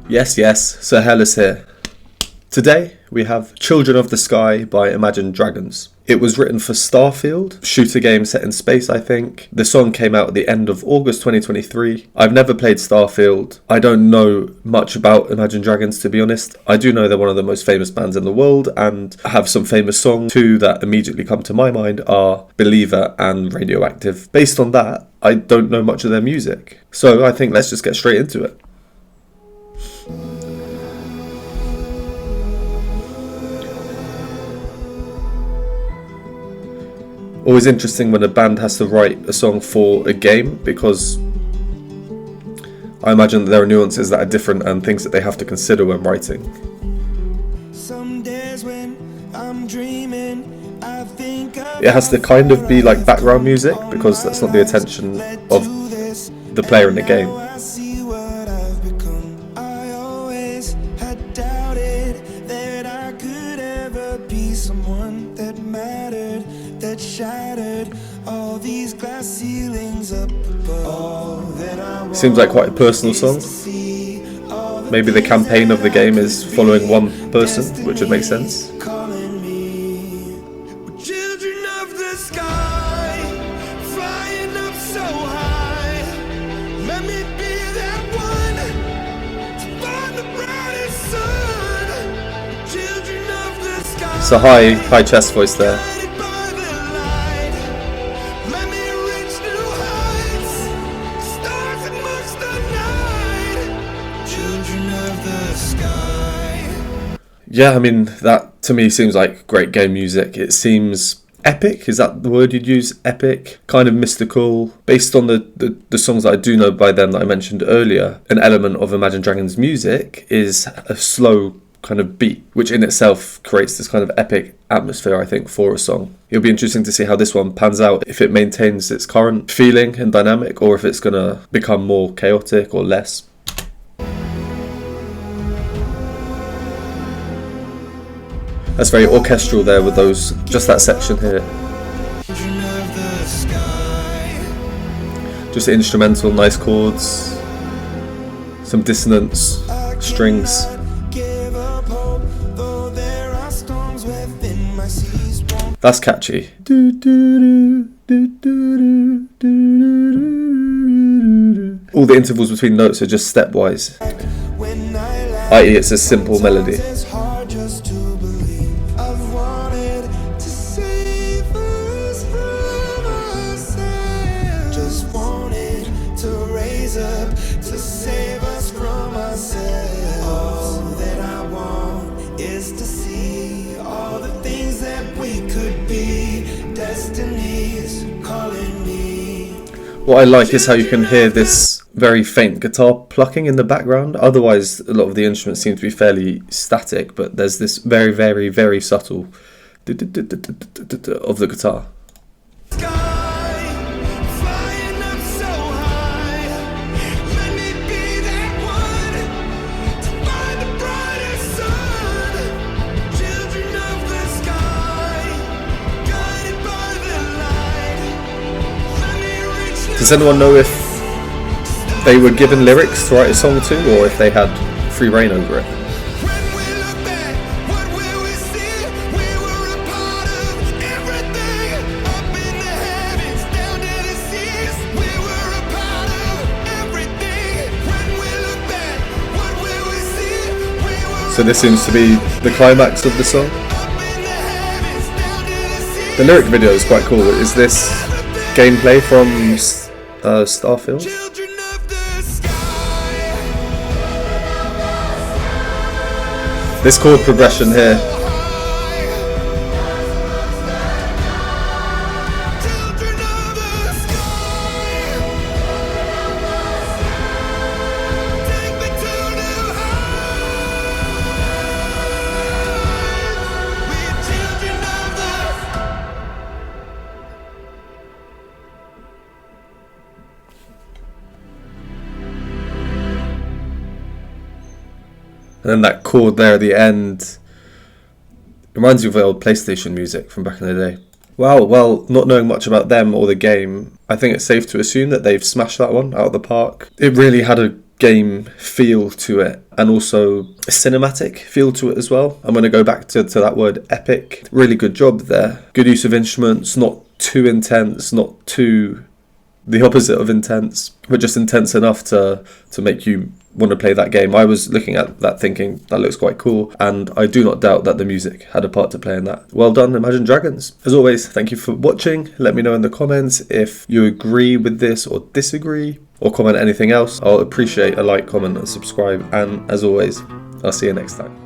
Yes, Sir Hairless here. Today we have Children of the Sky by Imagine Dragons. It was written for Starfield, shooter game set in space, I think. The song came out at the end of August 2023. I've never played Starfield. I don't know much about Imagine Dragons, to be honest. I do know they're one of the most famous bands in the world and have some famous songs. Two that immediately come to my mind are Believer and Radioactive. Based on that, I don't know much of their music. So I think let's just get straight into it. Always interesting when a band has to write a song for a game, because I imagine that there are nuances that are different and things that they have to consider when writing. It has to kind of be like background music, because that's not the intention of the player in the game. That shattered all these glass ceilings up above. Seems like quite a personal song. Maybe the campaign of the game is following one person, which would make sense. Children of the sky, flying up so high. Let me be that one to find the brightest sun. Children of the sky. It's a high chest voice there. Yeah, I mean, that to me seems like great game music. It seems epic, is that the word you'd use? Epic, kind of mystical. Based on the songs that I do know by them that I mentioned earlier, an element of Imagine Dragons music is a slow kind of beat, which in itself creates this kind of epic atmosphere, I think, for a song. It'll be interesting to see how this one pans out, if it maintains its current feeling and dynamic, or if it's going to become more chaotic or less. That's very orchestral there with those, just that section here. Just instrumental, nice chords, some dissonance, strings. That's catchy. All the intervals between notes are just stepwise, i.e. it's a simple melody. To save us from ourselves. All that I want is to see all the things that we could be. Destiny's calling me. What I like is how you can hear this very faint guitar plucking in the background. Otherwise, a lot of the instruments seem to be fairly static, but there's this very, very, very subtle of the guitar. Does anyone know if they were given lyrics to write a song to, or if they had free reign over it? So this seems to be the climax of the song. The lyric video is quite cool. Is this gameplay from Starfield? This chord progression here. And then that chord there at the end reminds you of the old PlayStation music from back in the day. Wow, well, not knowing much about them or the game, I think it's safe to assume that they've smashed that one out of the park. It really had a game feel to it, and also a cinematic feel to it as well. I'm going to go back to that word epic. Really good job there. Good use of instruments, not too intense, not too the opposite of intense, but just intense enough to make you want to play that game. I was looking at that thinking, that looks quite cool, and I do not doubt that the music had a part to play in that. Well done, Imagine Dragons. As always, thank you for watching. Let me know in the comments if you agree with this or disagree, or comment anything else. I'll appreciate a like, comment and subscribe, and as always, I'll see you next time.